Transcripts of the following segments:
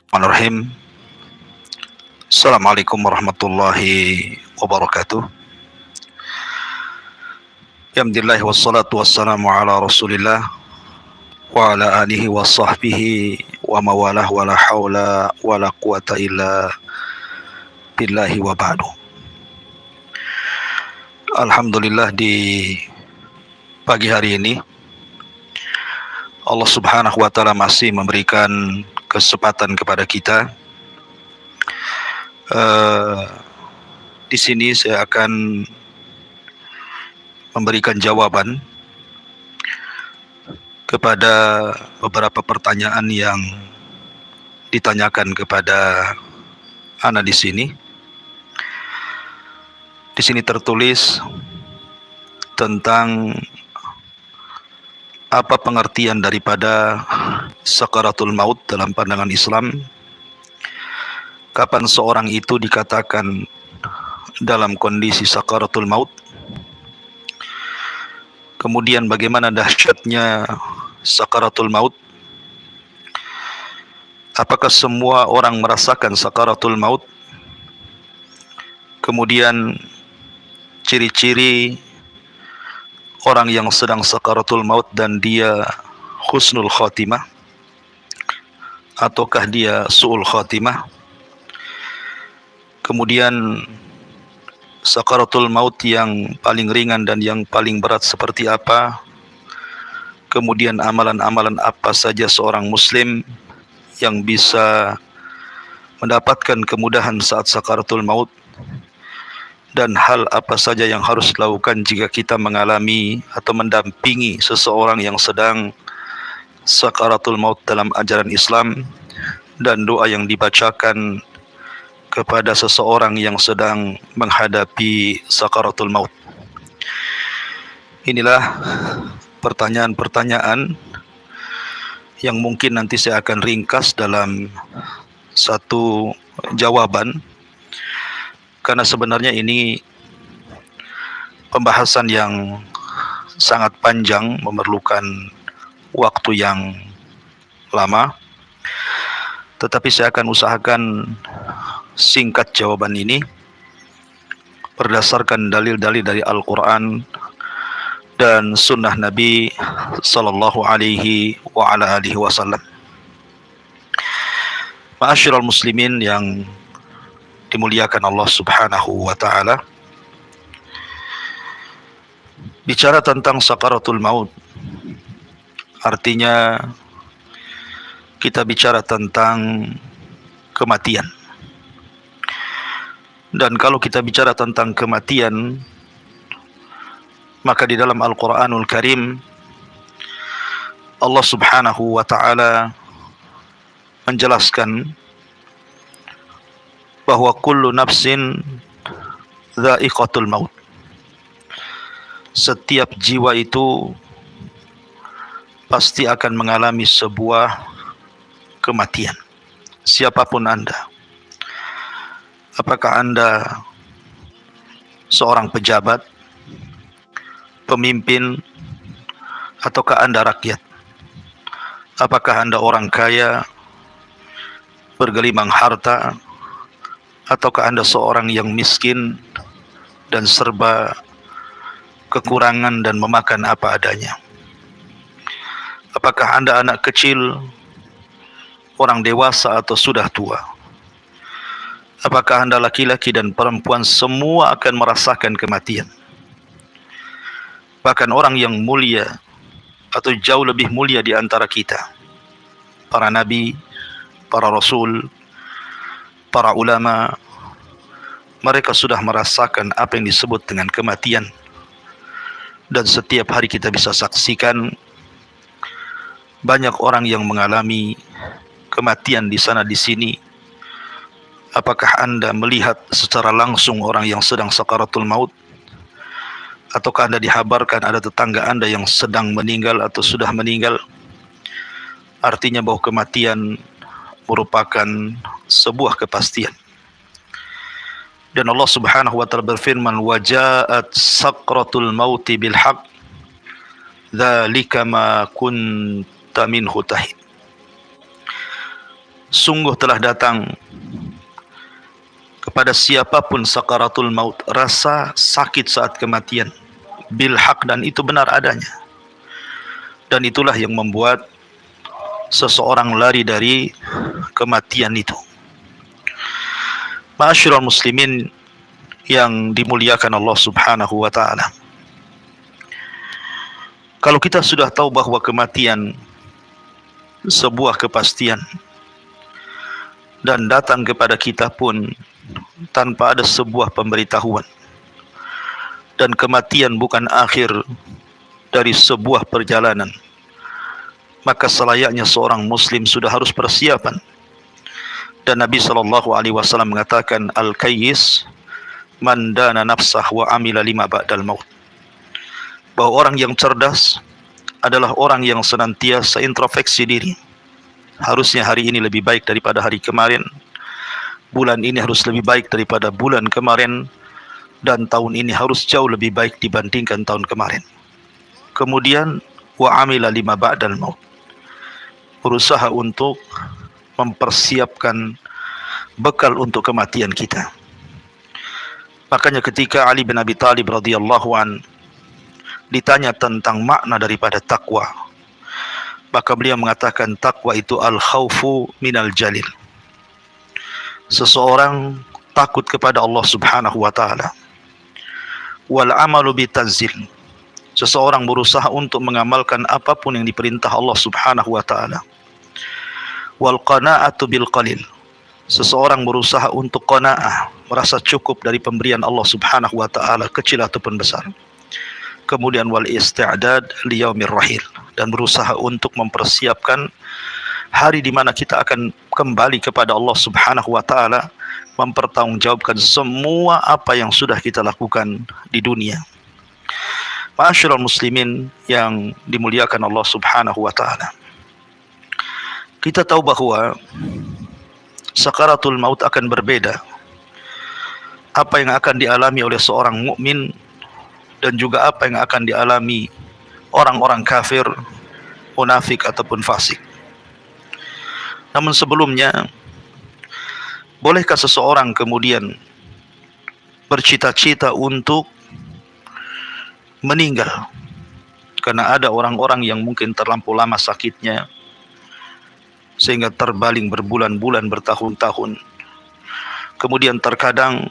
Bismillahirrahmanirrahim. Assalamualaikum warahmatullahi wabarakatuh. Alhamdulillah wassalatu wassalamu ala Rasulillah wa ala alihi wa sahbihi wa mawalah wa la haula wa la quwata illa billahi wa ba'du. Alhamdulillah, di pagi hari ini Allah Subhanahu wa taala masih memberikan kesempatan kepada kita. Di sini saya akan memberikan jawaban kepada beberapa pertanyaan yang ditanyakan kepada ana di sini. Di sini tertulis tentang apa pengertian daripada sakaratul maut dalam pandangan Islam. Kapan seorang itu dikatakan dalam kondisi sakaratul maut? Kemudian bagaimana dahsyatnya sakaratul maut? Apakah semua orang merasakan sakaratul maut? Kemudian ciri-ciri orang yang sedang sakaratul maut dan dia husnul khotimah ataukah dia su'ul khotimah. Kemudian sakaratul maut yang paling ringan dan yang paling berat seperti apa. Kemudian amalan-amalan apa saja seorang muslim yang bisa mendapatkan kemudahan saat sakaratul maut, dan hal apa saja yang harus dilakukan jika kita mengalami atau mendampingi seseorang yang sedang sakaratul maut dalam ajaran Islam, dan doa yang dibacakan kepada seseorang yang sedang menghadapi sakaratul maut. Inilah pertanyaan-pertanyaan yang mungkin nanti saya akan ringkas dalam satu jawaban, karena sebenarnya ini pembahasan yang sangat panjang, memerlukan waktu yang lama. Tetapi saya akan usahakan singkat jawaban ini berdasarkan dalil-dalil dari Al-Quran dan sunnah Nabi sallallahu alaihi wa ala alihi wasallam. Ma'asyiral muslimin yang dimuliakan Allah Subhanahu wa taala. Bicara tentang sakaratul maut, artinya kita bicara tentang kematian. Dan kalau kita bicara tentang kematian, maka di dalam Al-Quranul Karim Allah Subhanahu wa ta'ala menjelaskan bahwa kullu nafsin dha'iqatul maut. Setiap jiwa itu pasti akan mengalami sebuah kematian. Siapapun Anda, apakah Anda seorang pejabat, pemimpin, ataukah Anda rakyat? Apakah Anda orang kaya, bergelimang harta, ataukah Anda seorang yang miskin dan serba kekurangan dan memakan apa adanya? Apakah Anda anak kecil, orang dewasa, atau sudah tua? Apakah Anda laki-laki dan perempuan, semua akan merasakan kematian. Bahkan orang yang mulia atau jauh lebih mulia di antara kita, para nabi, para rasul, para ulama, mereka sudah merasakan apa yang disebut dengan kematian. Dan setiap hari kita bisa saksikan banyak orang yang mengalami kematian di sana di sini. Apakah Anda melihat secara langsung orang yang sedang sakaratul maut? Ataukah Anda dihabarkan ada tetangga Anda yang sedang meninggal atau sudah meninggal? Artinya bahwa kematian merupakan sebuah kepastian. Dan Allah Subhanahu wa taala berfirman, "Wa ja'at sakratul mauti bil haqq, dzalika ma kunta minhu tahid." sungguh telah datang kepada siapapun sakaratul maut, rasa sakit saat kematian, bil haq, dan itu benar adanya. Dan itulah yang membuat seseorang lari dari kematian itu. Ma'asyiral muslimin yang dimuliakan Allah Subhanahu wa taala. Kalau kita sudah tahu bahwa kematian sebuah kepastian dan datang kepada kita pun tanpa ada sebuah pemberitahuan, dan kematian bukan akhir dari sebuah perjalanan, maka selayaknya seorang muslim sudah harus persiapan. Dan Nabi SAW mengatakan, al-kayyis man dana nafsah wa amila lima ba'dal maut, bahwa orang yang cerdas adalah orang yang senantiasa introspeksi diri. Harusnya hari ini lebih baik daripada hari kemarin, bulan ini harus lebih baik daripada bulan kemarin, dan tahun ini harus jauh lebih baik dibandingkan tahun kemarin. Kemudian wa amila lima ba'dal maut, berusaha untuk mempersiapkan bekal untuk kematian kita. Makanya ketika Ali bin Abi Thalib radhiyallahu an ditanya tentang makna daripada takwa, maka beliau mengatakan takwa itu al-khawfu minal jalil. Seseorang takut kepada Allah Subhanahu wa taala. Wal amalu bitanzil. Seseorang berusaha untuk mengamalkan apapun yang diperintah Allah Subhanahu wa taala. Wal qanaa'atu bil qalil. Seseorang berusaha untuk qanaa'ah, merasa cukup dari pemberian Allah Subhanahu wa taala, kecil ataupun besar. Kemudian wal isti'dad liyaumir rahil, dan berusaha untuk mempersiapkan hari di mana kita akan kembali kepada Allah Subhanahu wa taala, mempertanggungjawabkan semua apa yang sudah kita lakukan di dunia. Ma'asyiral muslimin yang dimuliakan Allah Subhanahu wa taala. Kita tahu bahwa sakaratul maut akan berbeda. Apa yang akan dialami oleh seorang mukmin dan juga apa yang akan dialami orang-orang kafir, munafik ataupun fasik. Namun sebelumnya, bolehkah seseorang kemudian bercita-cita untuk meninggal? Karena ada orang-orang yang mungkin terlampau lama sakitnya sehingga terbaling berbulan-bulan, bertahun-tahun. Kemudian terkadang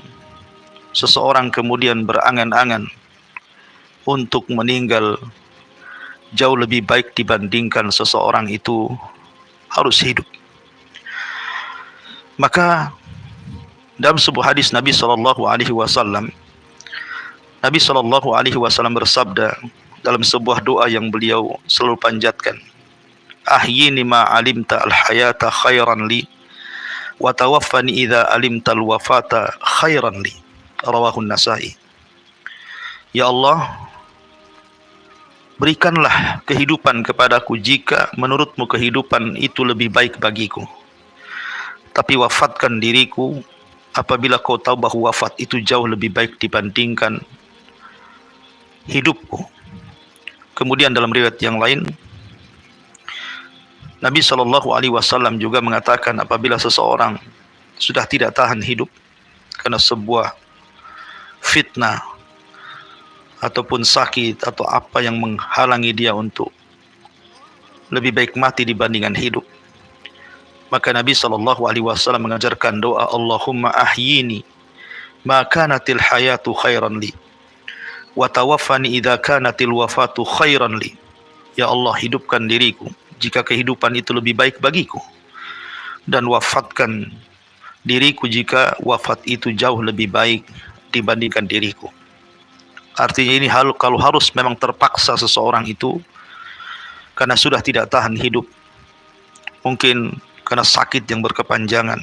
seseorang kemudian berangan-angan untuk meninggal jauh lebih baik dibandingkan seseorang itu harus hidup. Maka dalam sebuah hadis Nabi SAW, Nabi SAW bersabda dalam sebuah doa yang beliau selalu panjatkan, ahyini ma alimta al-hayata khairan li, wa tawaffani idza alimta al-wafata khairan li. Rawahun Nasai. Ya Allah, berikanlah kehidupan kepadaku jika menurutmu kehidupan itu lebih baik bagiku. Tapi wafatkan diriku apabila kau tahu bahwa wafat itu jauh lebih baik dibandingkan hidupku. Kemudian dalam riwayat yang lain, Nabi SAW juga mengatakan apabila seseorang sudah tidak tahan hidup karena sebuah fitnah ataupun sakit atau apa yang menghalangi dia untuk lebih baik mati dibandingkan hidup, maka Nabi SAW mengajarkan doa, Allahumma ahyini ma kanatil hayatu khairan li, wa tawaffani idza kanatil wafatu khairan li. Ya Allah, hidupkan diriku jika kehidupan itu lebih baik bagiku, dan wafatkan diriku jika wafat itu jauh lebih baik dibandingkan diriku. Artinya ini kalau harus memang terpaksa seseorang itu karena sudah tidak tahan hidup, mungkin karena sakit yang berkepanjangan,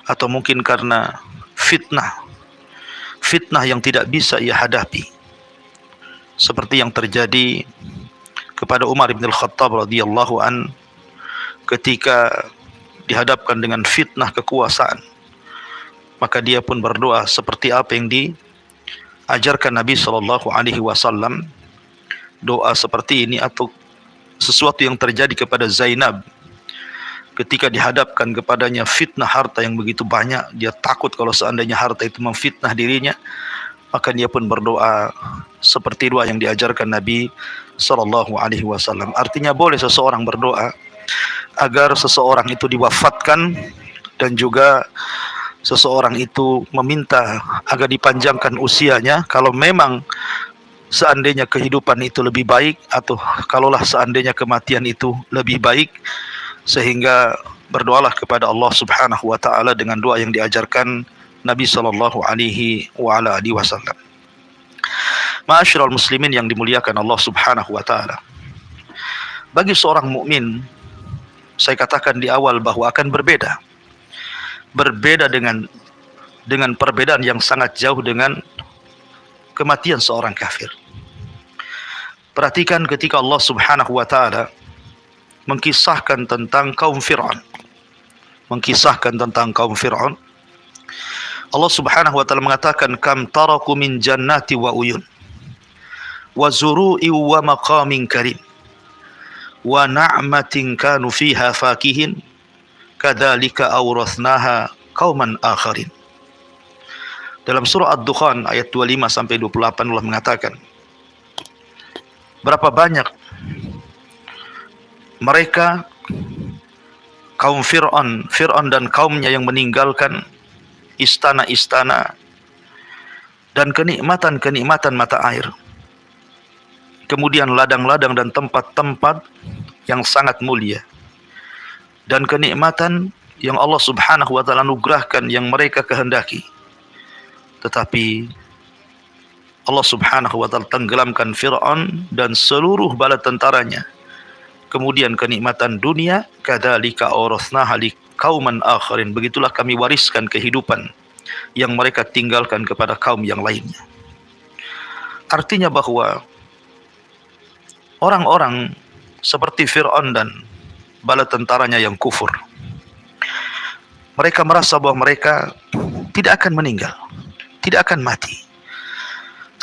atau mungkin karena fitnah yang tidak bisa ia hadapi, seperti yang terjadi kepada Umar bin Al-Khattab radhiyallahu an ketika dihadapkan dengan fitnah kekuasaan, maka dia pun berdoa seperti apa yang diajarkan Nabi SAW. Doa seperti ini atau sesuatu yang terjadi kepada Zainab ketika dihadapkan kepadanya fitnah harta yang begitu banyak, dia takut kalau seandainya harta itu memfitnah dirinya, maka dia pun berdoa seperti doa yang diajarkan Nabi sallallahu alaihi wasallam. Artinya boleh seseorang berdoa agar seseorang itu diwafatkan, dan juga seseorang itu meminta agar dipanjangkan usianya kalau memang seandainya kehidupan itu lebih baik, atau kalaulah seandainya kematian itu lebih baik, sehingga berdoalah kepada Allah Subhanahu wa taala dengan doa yang diajarkan Nabi sallallahu alaihi wasallam. Ma'asyiral muslimin yang dimuliakan Allah Subhanahu wa taala. Bagi seorang mukmin, saya katakan di awal bahwa akan berbeda dengan perbedaan yang sangat jauh dengan kematian seorang kafir. Perhatikan ketika Allah Subhanahu wa taala mengkisahkan tentang kaum Fir'aun. Allah Subhanahu wa taala mengatakan, kam taraku min jannati wa uyun wa zuru'i wa maqamin karim wa na'matin kanu fiha fakihin kadzalika awrathnaha qauman akharin. Dalam surah Ad-Dukhan ayat 25 sampai 28 Allah mengatakan, berapa banyak mereka kaum Fir'aun dan kaumnya yang meninggalkan istana-istana dan kenikmatan mata air, kemudian ladang-ladang dan tempat-tempat yang sangat mulia, dan kenikmatan yang Allah Subhanahu wa taala anugerahkan yang mereka kehendaki, tetapi Allah Subhanahu wa taala tenggelamkan Fir'aun dan seluruh bala tentaranya. Kemudian kenikmatan dunia, kadzalika awrathnaha liqauman akharin, begitulah kami wariskan kehidupan yang mereka tinggalkan kepada kaum yang lainnya. Artinya bahwa orang-orang seperti Fir'aun dan bala tentaranya yang kufur, mereka merasa bahwa mereka tidak akan meninggal, tidak akan mati.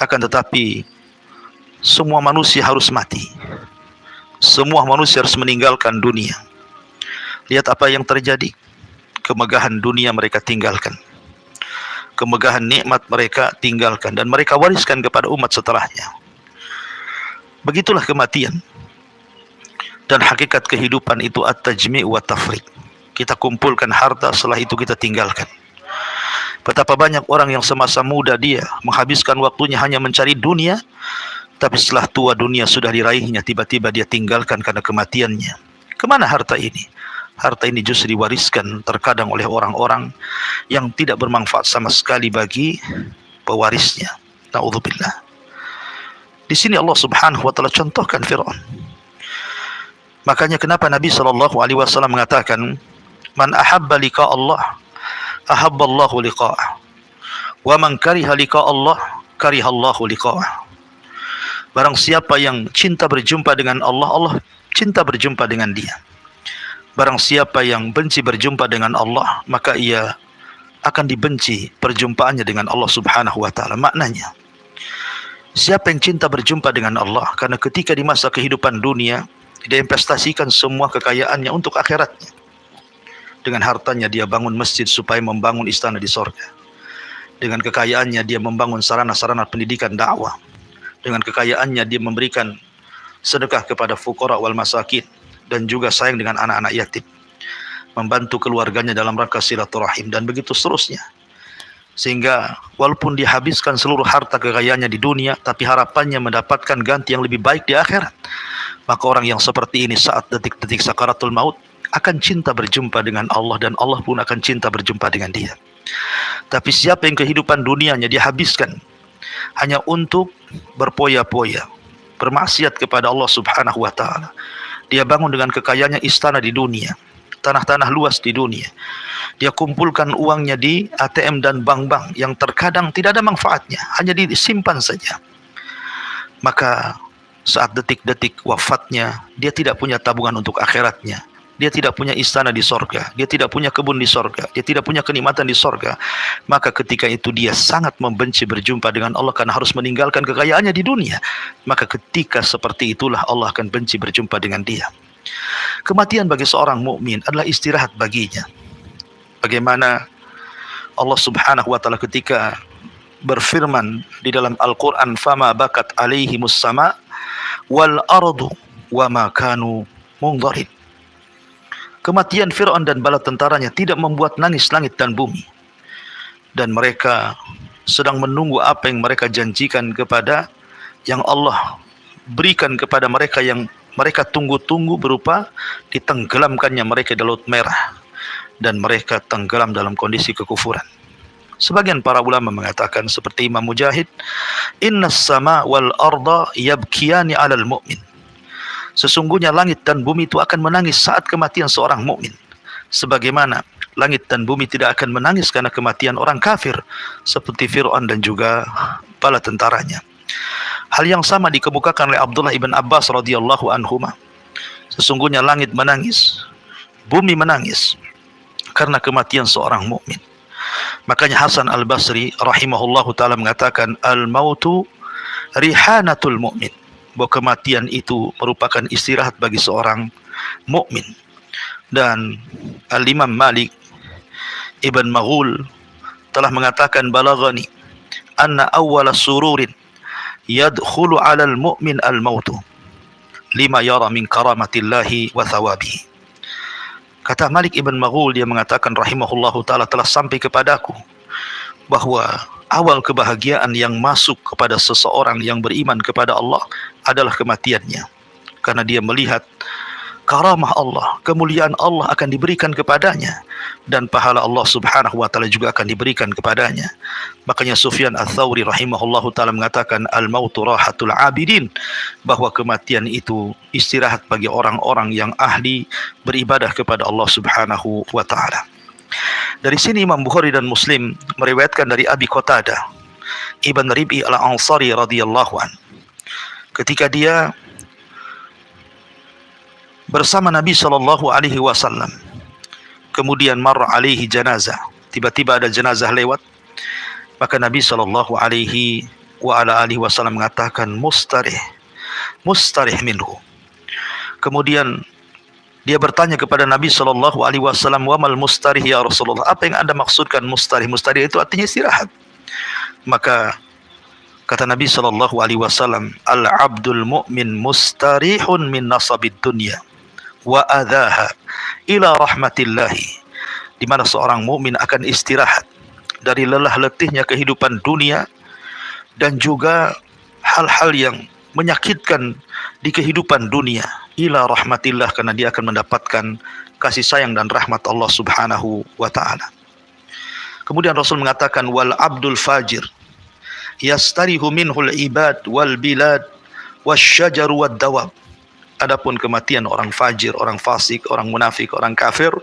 Akan tetapi semua manusia harus mati. Semua manusia harus meninggalkan dunia. Lihat apa yang terjadi. Kemegahan dunia mereka tinggalkan. Kemegahan nikmat mereka tinggalkan. Dan mereka wariskan kepada umat setelahnya. Begitulah kematian. Dan hakikat kehidupan itu at-tajmi' wa tafriq. Kita kumpulkan harta, setelah itu kita tinggalkan. Betapa banyak orang yang semasa muda dia menghabiskan waktunya hanya mencari dunia, tapi setelah tua dunia sudah diraihnya, tiba-tiba dia tinggalkan karena kematiannya. Kemana harta ini? Harta ini justru diwariskan terkadang oleh orang-orang yang tidak bermanfaat sama sekali bagi pewarisnya. Na'udzubillah. Di sini Allah Subhanahu wa taala contohkan Fir'aun. Makanya kenapa Nabi sallallahu alaihi wasallam mengatakan, man ahabba liqa Allah, ahabballahu liqa'ah. Wa man kariha liqa Allah, karihallahu liqa'ah. Barang siapa yang cinta berjumpa dengan Allah, Allah cinta berjumpa dengan dia. Barang siapa yang benci berjumpa dengan Allah, maka ia akan dibenci perjumpaannya dengan Allah Subhanahu wa taala. Maknanya, siapa yang cinta berjumpa dengan Allah, karena ketika di masa kehidupan dunia dia investasikan semua kekayaannya untuk akhiratnya. Dengan hartanya dia bangun masjid supaya membangun istana di sorga. Dengan kekayaannya dia membangun sarana-sarana pendidikan dakwah. Dengan kekayaannya dia memberikan sedekah kepada fuqara wal masakin, dan juga sayang dengan anak-anak yatim, membantu keluarganya dalam rangka silaturahim, dan begitu seterusnya. Sehingga walaupun dia habiskan seluruh harta kekayaannya di dunia, tapi harapannya mendapatkan ganti yang lebih baik di akhirat. Maka orang yang seperti ini saat detik-detik sakaratul maut akan cinta berjumpa dengan Allah, dan Allah pun akan cinta berjumpa dengan dia. Tapi siapa yang kehidupan dunianya dia habiskan hanya untuk berpoya-poya, bermaksiat kepada Allah Subhanahu wa taala. Dia bangun dengan kekayaannya istana di dunia, tanah-tanah luas di dunia. Dia kumpulkan uangnya di ATM dan bank-bank yang terkadang tidak ada manfaatnya, hanya disimpan saja. Maka saat detik-detik wafatnya, dia tidak punya tabungan untuk akhiratnya. Dia tidak punya istana di sorga, dia tidak punya kebun di sorga, dia tidak punya kenikmatan di sorga. Maka ketika itu dia sangat membenci berjumpa dengan Allah karena harus meninggalkan kekayaannya di dunia. Maka ketika seperti itulah Allah akan benci berjumpa dengan dia. Kematian bagi seorang mukmin adalah istirahat baginya. Bagaimana Allah Subhanahu wa taala ketika berfirman di dalam Al-Qur'an, "Fama bakat alaihimus sama wal ardu wa ma kanu munzarin." Kematian Fir'aun dan bala tentaranya tidak membuat nangis langit dan bumi. Dan mereka sedang menunggu apa yang mereka janjikan kepada yang Allah berikan kepada mereka, yang mereka tunggu-tunggu, berupa ditenggelamkannya mereka di Laut Merah. Dan mereka tenggelam dalam kondisi kekufuran. Sebagian para ulama mengatakan seperti Imam Mujahid, "Innas sama wal arda yabkiyani 'alal mu'min." Sesungguhnya langit dan bumi itu akan menangis saat kematian seorang mukmin. Sebagaimana langit dan bumi tidak akan menangis karena kematian orang kafir seperti Fir'aun dan juga bala tentaranya. Hal yang sama dikemukakan oleh Abdullah ibn Abbas radhiyallahu anhuma. Sesungguhnya langit menangis, bumi menangis karena kematian seorang mukmin. Makanya Hasan Al-Basri rahimahullahu taala mengatakan, "Al-mautu rihanatul mu'min." Bahwa kematian itu merupakan istirahat bagi seorang mukmin. Dan Al-Imam Malik Ibn Maghul telah mengatakan, "Balaghani anna awwala sururin yadkhulu 'alal mu'min al-mautu lima yara min karamatillahi wa thawabihi." Kata Malik Ibn Maghul, dia mengatakan rahimahullahu ta'ala, telah sampai kepadaku bahwa awal kebahagiaan yang masuk kepada seseorang yang beriman kepada Allah adalah kematiannya. Karena dia melihat karamah Allah, kemuliaan Allah akan diberikan kepadanya, dan pahala Allah Subhanahu wa taala juga akan diberikan kepadanya. Makanya Sufyan Ats-Tsauri rahimahullahu taala mengatakan, "Al-mautu rahatul 'abidin," bahwa kematian itu istirahat bagi orang-orang yang ahli beribadah kepada Allah Subhanahu wa taala. Dari sini Imam Bukhari dan Muslim meriwayatkan dari Abi Qatadah Ibn Rib'i Al-Ansari radhiyallahu an, ketika dia bersama Nabi sallallahu alaihi wasallam, kemudian marra alaihi janazah, tiba-tiba ada jenazah lewat, maka Nabi sallallahu alaihi wasallam mengatakan, "Mustarih, mustarih minhu." Kemudian dia bertanya kepada Nabi sallallahu alaihi wasallam, "Wa mal mustarih ya Rasulullah?" Apa yang Anda maksudkan mustarih? Mustarih itu artinya istirahat. Maka kata Nabi sallallahu alaihi wasallam, "Al-'abdul mu'min mustarihun min nasabid dunya wa adhaha ila rahmatillahi." Di mana seorang mukmin akan istirahat dari lelah letihnya kehidupan dunia dan juga hal-hal yang menyakitkan di kehidupan dunia, ila rahmatillah, karena dia akan mendapatkan kasih sayang dan rahmat Allah Subhanahu wa taala. Kemudian Rasul mengatakan, "Wal abdul fajir yastarihu minhul ibad wal bilad wasyajar wad dawab." Adapun kematian orang fajir, orang fasik, orang munafik, orang kafir,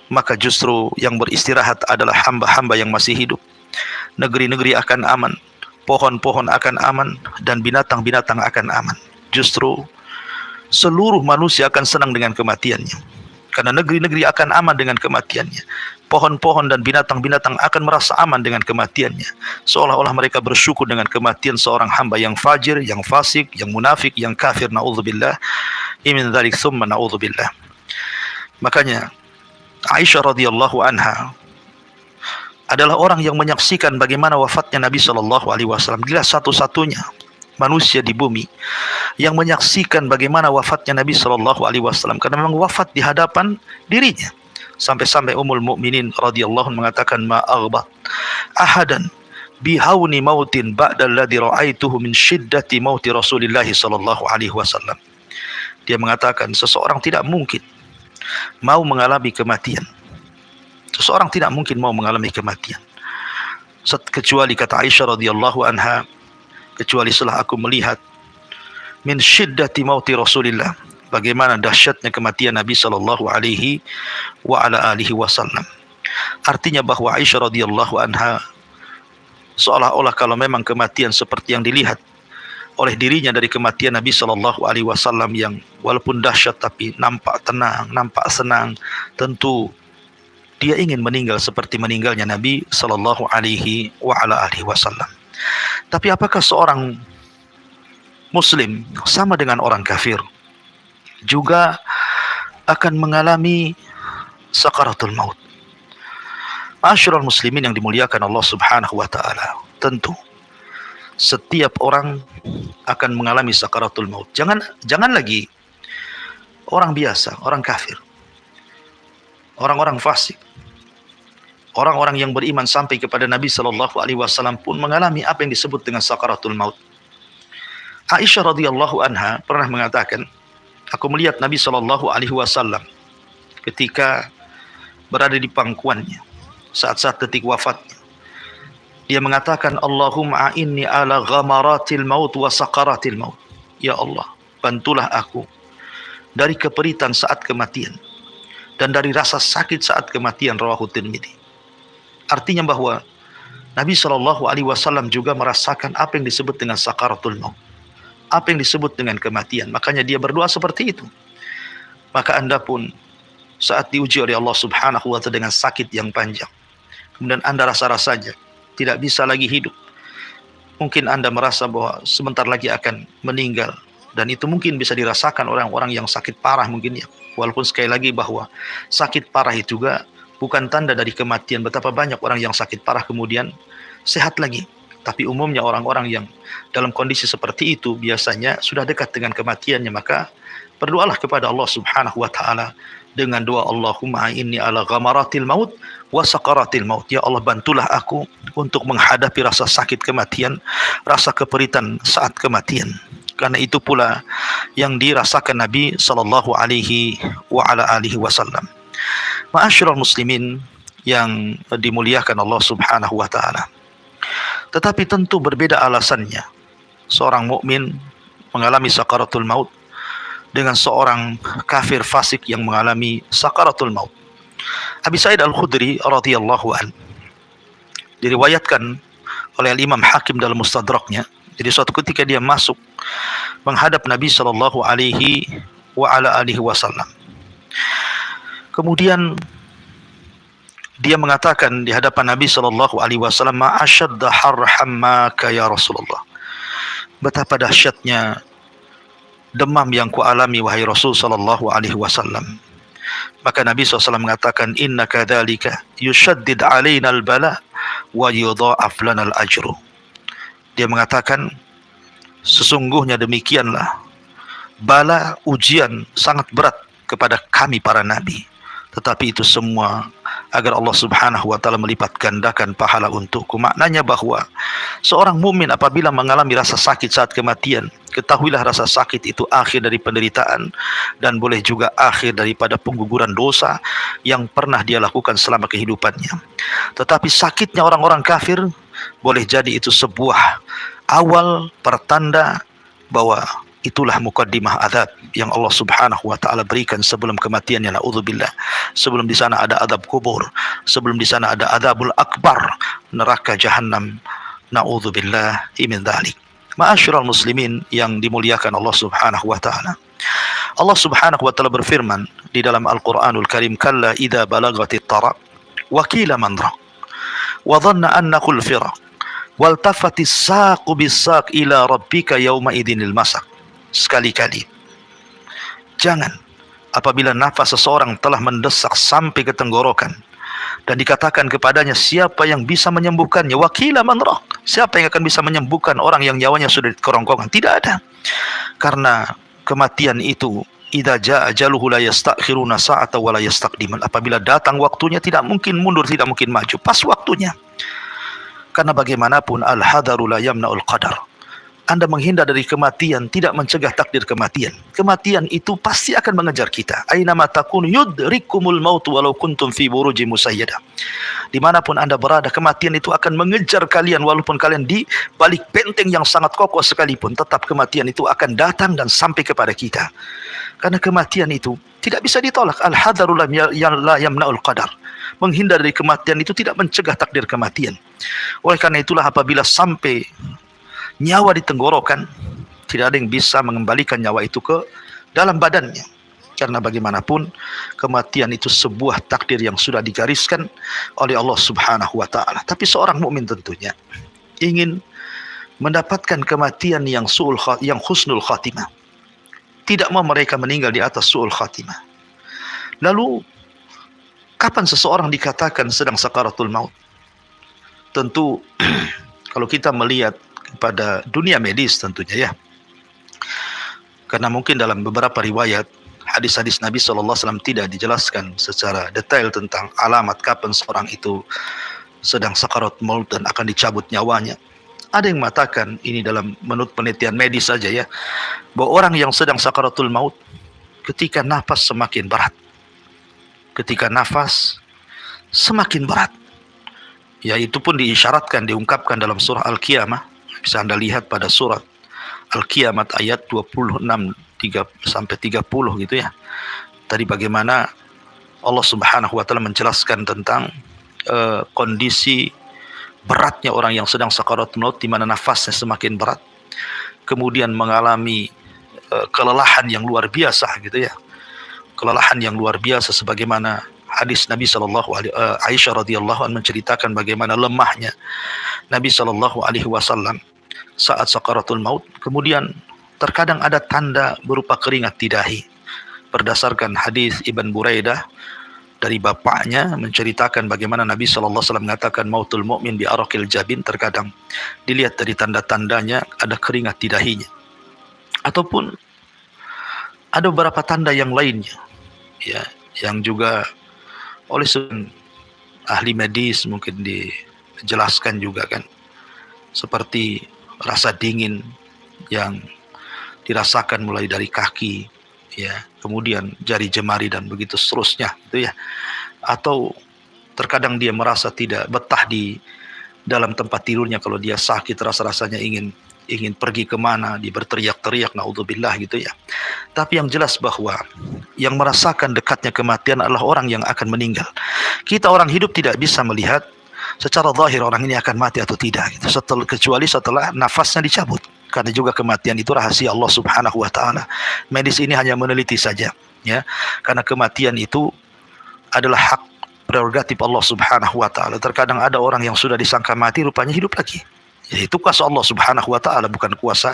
maka justru yang beristirahat adalah hamba-hamba yang masih hidup. Negeri-negeri akan aman, pohon-pohon akan aman, dan binatang-binatang akan aman. Justru seluruh manusia akan senang dengan kematiannya, karena negeri-negeri akan aman dengan kematiannya. Pohon-pohon dan binatang-binatang akan merasa aman dengan kematiannya, seolah-olah mereka bersyukur dengan kematian seorang hamba yang fajir, yang fasik, yang munafik, yang kafir. Na'udzubillah min dzalik tsumma na'udzubillah. Makanya Aisyah radhiyallahu anha adalah orang yang menyaksikan bagaimana wafatnya Nabi sallallahu alaihi wasallam. Dia satu-satunya manusia di bumi yang menyaksikan bagaimana wafatnya Nabi sallallahu alaihi wasallam, karena memang wafat di hadapan dirinya. Sampai-sampai Ummul Mukminin radhiyallahu mengatakan, "Ma aghbat ahadan bihauni mautin ba'da alladhi ra'aituhu min syiddati mauti Rasulillah sallallahu alaihi wasallam." Dia mengatakan seseorang tidak mungkin mau mengalami kematian. Seseorang tidak mungkin mau mengalami kematian kecuali, kata Aisyah radhiyallahu anha, kecuali setelah aku melihat min syiddati mauti Rasulillah, bagaimana dahsyatnya kematian Nabi sallallahu alaihi wasallam. Artinya bahwa Aisyah radhiyallahu anha seolah-olah kalau memang kematian seperti yang dilihat oleh dirinya dari kematian Nabi sallallahu alaihi wasallam yang walaupun dahsyat tapi nampak tenang, nampak senang, tentu dia ingin meninggal seperti meninggalnya Nabi sallallahu alaihi wasallam. Tapi apakah seorang muslim sama dengan orang kafir juga akan mengalami sakaratul maut. Ma'asyiral muslimin yang dimuliakan Allah Subhanahu wa taala, tentu setiap orang akan mengalami sakaratul maut. Jangan lagi orang biasa, orang kafir, orang-orang fasik, orang-orang yang beriman sampai kepada Nabi sallallahu alaihi wasallam pun mengalami apa yang disebut dengan sakaratul maut. Aisyah radhiyallahu anha pernah mengatakan, aku melihat Nabi sallallahu alaihi wasallam ketika berada di pangkuannya saat-saat detik wafatnya. Dia mengatakan, Allahumma a'inni ala ghamaratil maut wa sakaratil maut. Ya Allah, bantulah aku dari keperitan saat kematian dan dari rasa sakit saat kematian. Rawahu Tirmidzi. Artinya bahwa Nabi Shallallahu Alaihi Wasallam juga merasakan apa yang disebut dengan sakaratul maut, apa yang disebut dengan kematian. Makanya dia berdoa seperti itu. Maka Anda pun saat diuji oleh Allah Subhanahu wa taala dengan sakit yang panjang, kemudian Anda rasa-rasanya tidak bisa lagi hidup. Mungkin Anda merasa bahwa sebentar lagi akan meninggal, dan itu mungkin bisa dirasakan orang-orang yang sakit parah mungkin ya. Walaupun sekali lagi bahwa sakit parah itu juga bukan tanda dari kematian. Betapa banyak orang yang sakit parah kemudian sehat lagi. Tapi umumnya orang-orang yang dalam kondisi seperti itu biasanya sudah dekat dengan kematiannya. Maka berdoalah kepada Allah Subhanahu wa taala dengan doa, Allahumma inni ala ghamaratil maut wa sakaratil maut. Ya Allah, bantulah aku untuk menghadapi rasa sakit kematian, rasa keperitan saat kematian. Karena itu pula yang dirasakan Nabi sallallahu alaihi wa ala alihi wasallam. Ma'asyiral muslimin yang dimuliakan Allah Subhanahu wa taala. Tetapi tentu berbeda alasannya seorang mukmin mengalami sakaratul maut dengan seorang kafir fasik yang mengalami sakaratul maut. Abi Sa'id Al-Khudri radhiyallahu an, diriwayatkan oleh Imam Hakim dalam Mustadraknya. Jadi suatu ketika dia masuk menghadap Nabi sallallahu alaihi wa ala alihi wasallam. Kemudian dia mengatakan di hadapan Nabi sallallahu alaihi wasallam, "Ma ashadda harhamaka ya Rasulullah." Betapa dahsyatnya demam yang kualami wahai Rasul sallallahu alaihi wasallam. Maka Nabi SAW mengatakan, "Inna kadzalika yushaddid alaina al-bala wa yudha'af lana al-ajru." Dia mengatakan, sesungguhnya demikianlah bala ujian sangat berat kepada kami para nabi, tetapi itu semua agar Allah Subhanahu wa taala melipat gandakan pahala untukku. Maknanya bahwa seorang mukmin apabila mengalami rasa sakit saat kematian, ketahuilah rasa sakit itu akhir dari penderitaan dan boleh juga akhir daripada pengguguran dosa yang pernah dia lakukan selama kehidupannya. Tetapi sakitnya orang-orang kafir boleh jadi itu sebuah awal pertanda bahwa itulah mukaddimah azab yang Allah Subhanahu wa taala berikan sebelum kematiannya, naudzubillah. Sebelum di sana ada azab kubur, sebelum di sana ada azabul akbar, neraka jahanam, naudzubillah min dzalik. Ma'asyiral muslimin yang dimuliakan Allah Subhanahu wa taala. Allah Subhanahu wa taala berfirman di dalam Al-Qur'anul Karim, "Kalla idza balagatit taraq wa qila man raq wa dhanna annahu al-firaq wal tafatis saqu bis-saq ila rabbika yauma idinil masaq." Sekali-kali jangan apabila nafas seseorang telah mendesak sampai ke tenggorokan dan dikatakan kepadanya, siapa yang bisa menyembuhkannya? Wakila man raq, siapa yang akan bisa menyembuhkan orang yang nyawanya sudah di kerongkongan? Tidak ada. Karena kematian itu idza jaa ajaluhu la yastakhiruna sa'ata wa la yastaqdimun. Apabila datang waktunya tidak mungkin mundur, tidak mungkin maju, pas waktunya. Karena bagaimanapun al-hadaru la yamna'ul qadar. Anda menghindar dari kematian tidak mencegah takdir kematian. Kematian itu pasti akan mengejar kita. Aina ma takunu yudrikumul maut walau kuntum fi burujin musayyadah. Dimanapun Anda berada, kematian itu akan mengejar kalian walaupun kalian di balik benteng yang sangat kokoh sekalipun. Tetap kematian itu akan datang dan sampai kepada kita. Karena kematian itu tidak bisa ditolak. Al-hadaru la yamna'ul qadar. Menghindar dari kematian itu tidak mencegah takdir kematian. Oleh karena itulah apabila sampai nyawa di tenggorokan, tidak ada yang bisa mengembalikan nyawa itu ke dalam badannya. Karena bagaimanapun kematian itu sebuah takdir yang sudah digariskan oleh Allah Subhanahu wa taala. Tapi seorang mukmin tentunya ingin mendapatkan kematian yang husnul khatimah. Tidak mau mereka meninggal di atas su'ul khatimah. Lalu kapan seseorang dikatakan sedang sakaratul maut? Tentu kalau kita melihat kepada dunia medis tentunya ya. Karena mungkin dalam beberapa riwayat hadis-hadis Nabi SAW tidak dijelaskan secara detail tentang alamat kapan seorang itu sedang sakarat maut dan akan dicabut nyawanya. Ada yang mengatakan ini dalam menurut penelitian medis saja ya, bahwa orang yang sedang sakaratul maut ketika nafas semakin berat. Ketika nafas semakin berat. Ya, itu pun diisyaratkan, diungkapkan dalam surah Al-Qiyamah. Bisa Anda lihat pada surat Al-Qiyamah ayat 26 sampai 30 gitu ya. Tadi bagaimana Allah Subhanahu wa taala menjelaskan tentang kondisi beratnya orang yang sedang sakaratul maut, di mana nafasnya semakin berat, kemudian mengalami kelelahan yang luar biasa gitu ya. Kelelahan yang luar biasa, sebagaimana hadis Nabi Aisyah radhiyallahu anha menceritakan bagaimana lemahnya Nabi SAW saat sakaratul maut. Kemudian terkadang ada tanda berupa keringat di dahi. Berdasarkan hadis Ibn Buraidah dari bapaknya menceritakan bagaimana Nabi SAW mengatakan mautul mu'min bi araqil jabin, terkadang dilihat dari tanda-tandanya ada keringat di dahinya. Ataupun ada beberapa tanda yang lainnya ya, yang juga oleh ahli medis mungkin dijelaskan juga kan, seperti rasa dingin yang dirasakan mulai dari kaki ya, kemudian jari jemari dan begitu seterusnya gitu ya. Atau terkadang dia merasa tidak betah di dalam tempat tidurnya, kalau dia sakit rasa-rasanya ingin pergi kemana, dia berteriak-teriak, naudzubillah gitu ya. Tapi yang jelas bahwa yang merasakan dekatnya kematian adalah orang yang akan meninggal. Kita orang hidup tidak bisa melihat secara zahir orang ini akan mati atau tidak gitu, kecuali setelah nafasnya dicabut. Karena juga kematian itu rahasia Allah Subhanahu wa taala. Medis ini hanya meneliti saja ya. Karena kematian itu adalah hak prerogatif Allah Subhanahu wa taala. Terkadang ada orang yang sudah disangka mati rupanya hidup lagi. Ya, itu kuasa Allah Subhanahu wa taala, bukan kuasa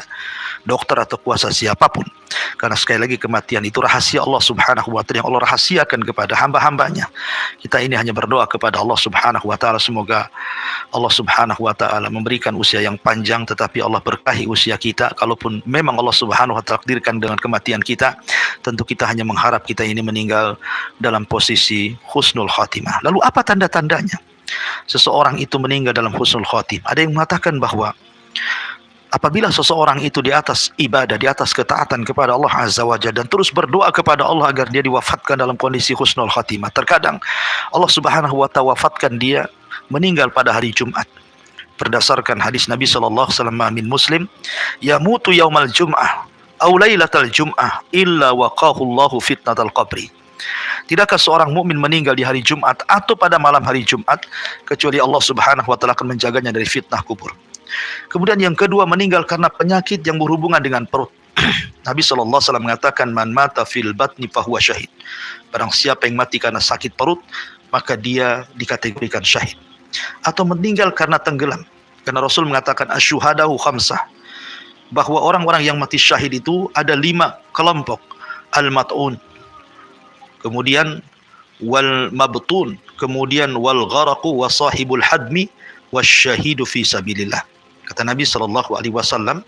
dokter atau kuasa siapapun. Karena sekali lagi kematian itu rahasia Allah Subhanahu wa taala yang Allah rahasiakan kepada hamba-hambanya. Kita ini hanya berdoa kepada Allah Subhanahu wa taala, semoga Allah Subhanahu wa taala memberikan usia yang panjang, tetapi Allah berkahi usia kita. Kalaupun memang Allah Subhanahu wa taala takdirkan dengan kematian kita, tentu kita hanya mengharap kita ini meninggal dalam posisi husnul khatimah. Lalu apa tanda-tandanya seseorang itu meninggal dalam husnul khatimah? Ada yang mengatakan bahwa apabila seseorang itu di atas ibadah, di atas ketaatan kepada Allah Azza wa Jalla, dan terus berdoa kepada Allah agar dia diwafatkan dalam kondisi husnul khatimah, terkadang Allah Subhanahu wa ta'ala wafatkan dia meninggal pada hari Jumat. Berdasarkan hadis Nabi sallallahu alaihi wasallam min Muslim, yamutu yaumal jum'ah aw lailatal jum'ah illa waqahu Allahu fitnatal qabri. Tidakkah seorang mukmin meninggal di hari Jumat atau pada malam hari Jumat kecuali Allah Subhanahu wa taala akan menjaganya dari fitnah kubur. Kemudian yang kedua, meninggal karena penyakit yang berhubungan dengan perut. Nabi sallallahu alaihi wasallam mengatakan man mata fil batni fahuwa syahid. Barang siapa yang mati karena sakit perut, maka dia dikategorikan syahid. Atau meninggal karena tenggelam. Karena Rasul mengatakan asyuhadahu khamsah, bahwa orang-orang yang mati syahid itu ada 5 kelompok. Al-mat'un, kemudian wal mabtun, kemudian wal gharaqu wa sahibul hadmi wasyahidu fi sabilillah. Kata Nabi sallallahu alaihi wasallam,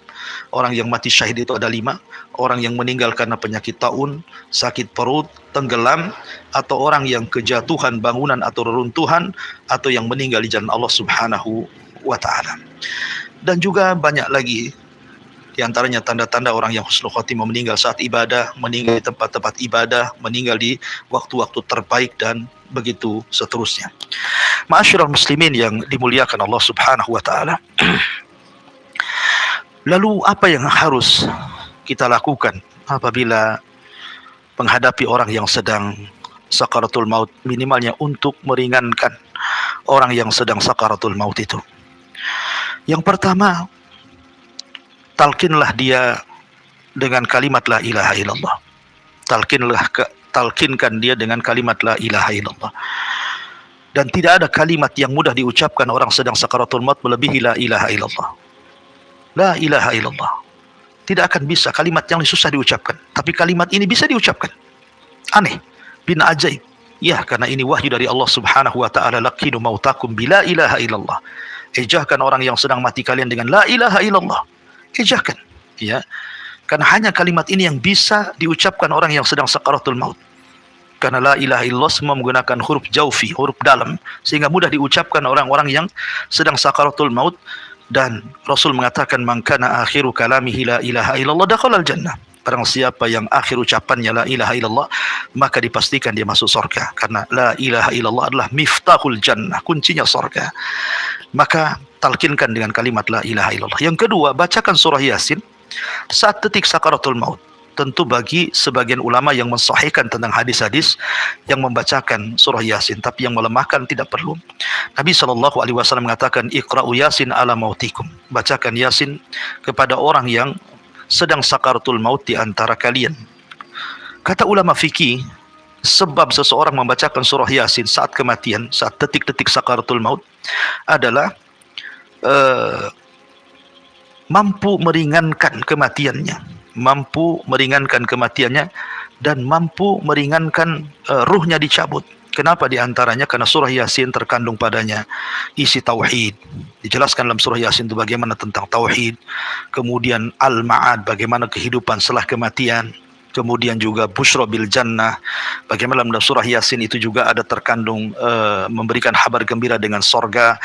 orang yang mati syahid itu ada 5. Orang yang meninggal karena penyakit taun, sakit perut, tenggelam, atau orang yang kejatuhan bangunan atau reruntuhan, atau yang meninggal di jalan Allah Subhanahu wa taala. Dan juga banyak lagi di antaranya tanda-tanda orang yang husnul khotimah, meninggal saat ibadah, meninggal di tempat-tempat ibadah, meninggal di waktu-waktu terbaik, dan begitu seterusnya. Ma'asyiral muslimin yang dimuliakan Allah Subhanahu wa taala. Lalu apa yang harus kita lakukan apabila menghadapi orang yang sedang sakaratul maut, minimalnya untuk meringankan orang yang sedang sakaratul maut itu? Yang pertama, talkinlah dia dengan kalimat la ilaha illallah. Talkinkan dia dengan kalimat la ilaha illallah. Dan tidak ada kalimat yang mudah diucapkan orang sedang sakaratul maut melebihi la ilaha illallah. La ilaha illallah. Tidak akan bisa kalimat yang susah diucapkan, tapi kalimat ini bisa diucapkan. Aneh. bin ajaib. Ya, karena ini wahyu dari Allah Subhanahu wa taala, laqinu mautakum bila ilaha illallah. Ejahkan orang yang sedang mati kalian dengan la ilaha illallah. Ejahkan, ya. Karena hanya kalimat ini yang bisa diucapkan orang yang sedang sakaratul maut. Karena la ilaha illallah semua menggunakan huruf jaufi, huruf dalam, sehingga mudah diucapkan orang-orang yang sedang sakaratul maut. Dan Rasul mengatakan, man kana akhiru kalamihi la ilaha illallah dakhalal jannah. Barang siapa yang akhir ucapannya la ilaha illallah, maka dipastikan dia masuk surga. Karena la ilaha illallah adalah miftahul jannah, kuncinya surga. Maka talkinkan dengan kalimat la ilaha illallah. Yang kedua, bacakan surah Yasin saat detik sakaratul maut. Tentu bagi sebagian ulama yang mensahihkan tentang hadis-hadis yang membacakan surah Yasin, tapi yang melemahkan tidak perlu. Nabi SAW mengatakan, iqra'u Yasin ala mautikum. Bacakan Yasin kepada orang yang sedang sakaratul maut di antara kalian. Kata ulama fikih, sebab seseorang membacakan surah Yasin saat kematian, saat detik-detik sakaratul maut adalah mampu meringankan kematiannya, dan mampu meringankan ruhnya dicabut. Kenapa diantaranya? Karena surah Yasin terkandung padanya isi tauhid. Dijelaskan dalam surah Yasin itu bagaimana tentang tauhid, kemudian al-ma'ad, bagaimana kehidupan setelah kematian, kemudian juga busyra bil jannah, bagaimana dalam surah Yasin itu juga ada terkandung memberikan kabar gembira dengan sorga.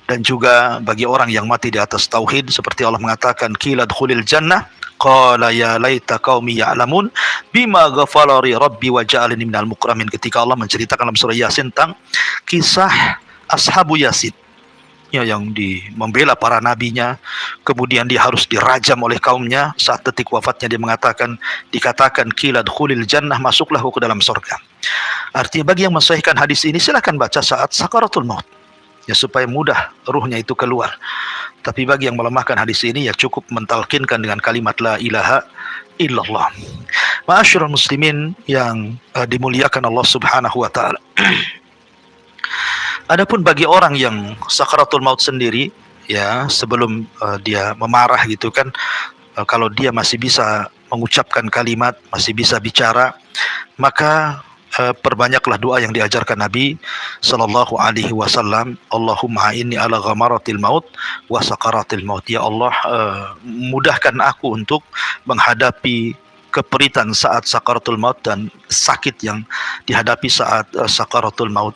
Dan juga bagi orang yang mati di atas tauhid, seperti Allah mengatakan, qila dkhulil jannah qala ya laita qaumi ya'lamun bima ghafara li rabbi wa ja'alani minal mukramin. Ketika Allah menceritakan dalam surah Yasin tentang kisah ashabu Yasin, ya, yang membela para nabinya, kemudian dia harus dirajam oleh kaumnya. Saat detik wafatnya dia dikatakan qila dkhulil jannah, masuklah ke dalam surga. Artinya bagi yang mensahihkan hadis ini, silakan baca saat sakaratul maut, ya, supaya mudah ruhnya itu keluar. Tapi bagi yang melemahkan hadis ini, ya cukup mentalkinkan dengan kalimat la ilaha illallah. Ma'asyiral muslimin yang dimuliakan Allah Subhanahu wa taala. Adapun bagi orang yang sakaratul maut sendiri, ya, sebelum dia memarah gitu kan, kalau dia masih bisa mengucapkan kalimat, masih bisa bicara, maka perbanyaklah doa yang diajarkan Nabi sallallahu alaihi wasallam. Allahumma inni ala ghamaratil maut wa sakaratil maut. Ya Allah, mudahkan aku untuk menghadapi keperitan saat sakaratul maut dan sakit yang dihadapi saat sakaratul maut.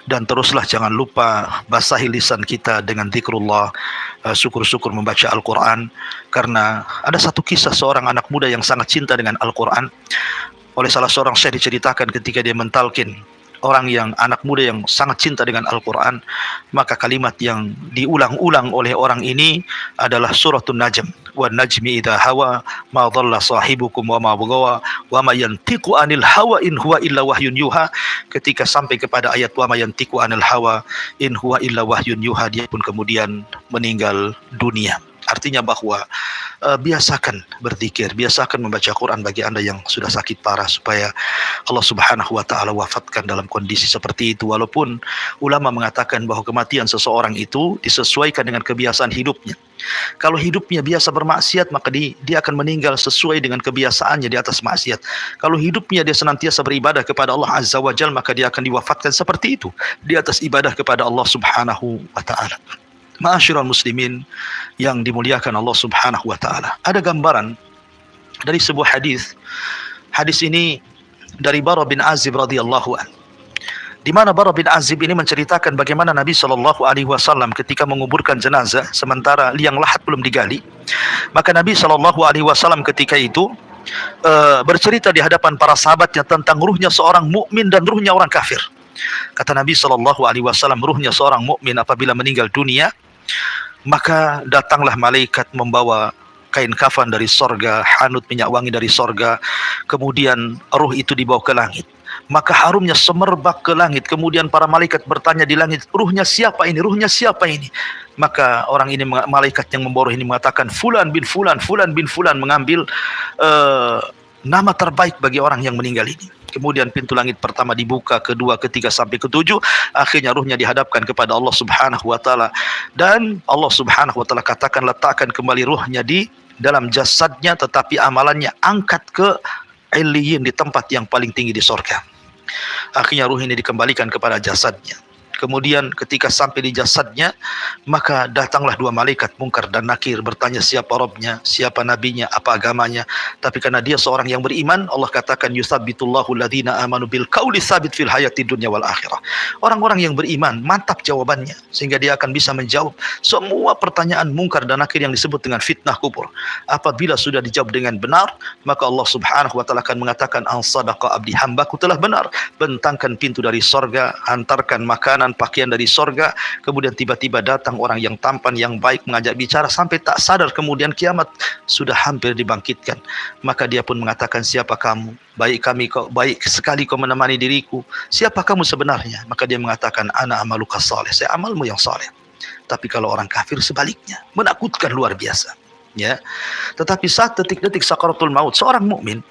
Dan teruslah jangan lupa basahi lisan kita dengan zikrullah, syukur-syukur membaca Al-Quran. Karena ada satu kisah seorang anak muda yang sangat cinta dengan Al-Quran. Oleh salah seorang syekh diceritakan ketika dia mentalkin orang yang anak muda yang sangat cinta dengan Al-Quran, maka kalimat yang diulang-ulang oleh orang ini adalah suratul Najm. Wan najmi idza hawa ma dhalla sahibukum wa ma baghawa wa ma yantiqu anil hawa in huwa illa wahyun yuha. Ketika sampai kepada ayat wa ma yantiqu anil hawa in huwa illa wahyun yuha, dia pun kemudian meninggal dunia. Artinya bahwa biasakan berzikir, biasakan membaca Quran bagi Anda yang sudah sakit parah, supaya Allah Subhanahu wa taala wafatkan dalam kondisi seperti itu. Walaupun ulama mengatakan bahwa kematian seseorang itu disesuaikan dengan kebiasaan hidupnya. Kalau hidupnya biasa bermaksiat, maka dia akan meninggal sesuai dengan kebiasaannya di atas maksiat. Kalau hidupnya dia senantiasa beribadah kepada Allah Azza wa Jalla, maka dia akan diwafatkan seperti itu, di atas ibadah kepada Allah Subhanahu wa taala. Ma'asyiral muslimin yang dimuliakan Allah Subhanahu wa taala. Ada gambaran dari sebuah hadis. Hadis ini dari Bara bin Azib radhiyallahu an. Di mana Bara bin Azib ini menceritakan bagaimana Nabi sallallahu alaihi wasallam ketika menguburkan jenazah sementara liang lahat belum digali, maka Nabi sallallahu alaihi wasallam ketika itu bercerita di hadapan para sahabatnya tentang ruhnya seorang mukmin dan ruhnya orang kafir. Kata Nabi sallallahu alaihi wasallam, ruhnya seorang mukmin apabila meninggal dunia, maka datanglah malaikat membawa kain kafan dari sorga, hanut minyak wangi dari sorga, kemudian ruh itu dibawa ke langit. Maka harumnya semerbak ke langit. Kemudian para malaikat bertanya di langit, ruhnya siapa ini? Ruhnya siapa ini? Maka orang ini, malaikat yang membawa ruh ini mengatakan, Fulan bin Fulan, Fulan bin Fulan, mengambil nama terbaik bagi orang yang meninggal ini. Kemudian pintu langit pertama dibuka, kedua, ketiga, sampai ketujuh. Akhirnya ruhnya dihadapkan kepada Allah Subhanahu wa taala. Dan Allah Subhanahu wa taala katakan, letakkan kembali ruhnya di dalam jasadnya, tetapi amalannya angkat ke Illiyin, di tempat yang paling tinggi di surga. Akhirnya ruh ini dikembalikan kepada jasadnya. Kemudian ketika sampai di jasadnya, maka datanglah dua malaikat Munkar dan Nakir bertanya siapa Rabbnya, siapa nabinya, apa agamanya. Tapi karena dia seorang yang beriman, Allah katakan yusabbitullahu alladhina amanu bil qauli tsabit fil hayati dunya wal akhirah. Orang-orang yang beriman mantap jawabannya sehingga dia akan bisa menjawab semua pertanyaan Munkar dan Nakir yang disebut dengan fitnah kubur. Apabila sudah dijawab dengan benar, maka Allah Subhanahu wa taala akan mengatakan an sadaqa abdi, hambaku telah benar. Bentangkan pintu dari sorga, hantarkan makanan, pakaian dari sorga. Kemudian tiba-tiba datang orang yang tampan, yang baik, mengajak bicara sampai tak sadar kemudian kiamat sudah hampir dibangkitkan. Maka dia pun mengatakan, siapa kamu? Baik sekali kau menemani diriku. Siapa kamu sebenarnya? Maka dia mengatakan, ana amaluka saleh, saya amalmu yang saleh. Tapi kalau orang kafir sebaliknya, menakutkan luar biasa. Ya, tetapi saat detik-detik sakaratul maut, seorang mukmin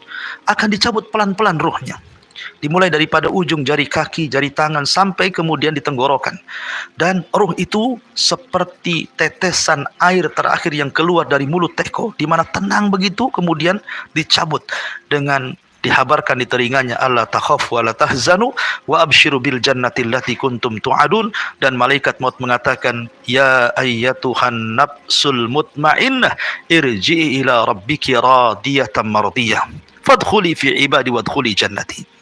akan dicabut pelan-pelan ruhnya. Dimulai daripada ujung jari kaki, jari tangan, sampai kemudian di tenggorokan. Dan ruh itu seperti tetesan air terakhir yang keluar dari mulut teko, di mana tenang begitu, kemudian dicabut dengan dihabarkan di telinganya, alla takhafu wa la tahzanu wa abshiru bil jannati allati kuntum tu'adun. Dan malaikat maut mengatakan, ya ayyatuhan nafsul mutmainnah irji'i ila rabbiki radiyatan mardiyah fadkhuli fi ibadi wadkhuli jannati.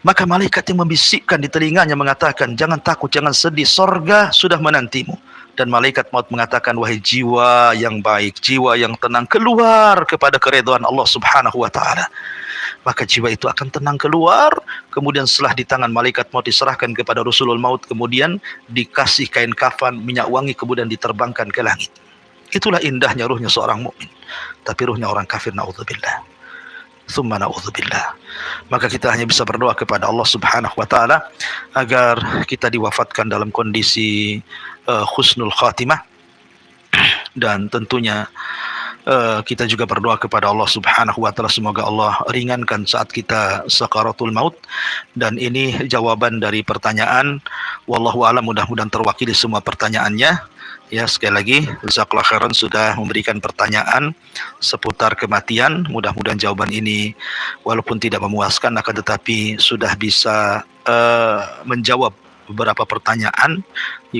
Maka malaikat yang membisikkan di telinganya mengatakan, jangan takut, jangan sedih, sorga sudah menantimu. Dan malaikat maut mengatakan, wahai jiwa yang baik, jiwa yang tenang, keluar kepada keridhaan Allah Subhanahu wa taala. Maka jiwa itu akan tenang keluar. Kemudian setelah di tangan malaikat maut diserahkan kepada Rasulul Maut, kemudian dikasih kain kafan, minyak wangi, kemudian diterbangkan ke langit. Itulah indahnya ruhnya seorang mukmin. Tapi ruhnya orang kafir, naudzubillah. Tsumma na'udzubillah. Maka kita hanya bisa berdoa kepada Allah Subhanahu wa taala agar kita diwafatkan dalam kondisi husnul khatimah. Dan tentunya kita juga berdoa kepada Allah Subhanahu wa taala semoga Allah ringankan saat kita sakaratul maut. Dan ini jawaban dari pertanyaan, wallahu a'lam, mudah-mudahan terwakili semua pertanyaannya. Ya, sekali lagi jazakallahu khairan sudah memberikan pertanyaan seputar kematian. Mudah-mudahan jawaban ini walaupun tidak memuaskan akan tetapi sudah bisa menjawab beberapa pertanyaan.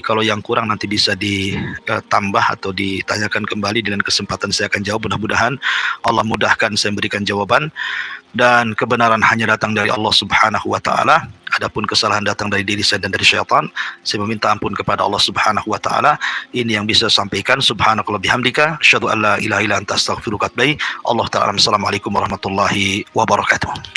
Kalau yang kurang nanti bisa ditambah atau ditanyakan kembali. Dengan kesempatan saya akan jawab. Mudah-mudahan Allah mudahkan saya memberikan jawaban. Dan kebenaran hanya datang dari Allah Subhanahu wa taala. Adapun kesalahan datang dari diri saya dan dari syaitan, saya meminta ampun kepada Allah Subhanahu wa taala. Ini yang bisa saya sampaikan. Subhanakallah bihamdika, asyhadu an la ilaha illa anta astaghfiruka wa atubu ilaik. Allah taala. Assalamualaikum warahmatullahi wabarakatuh.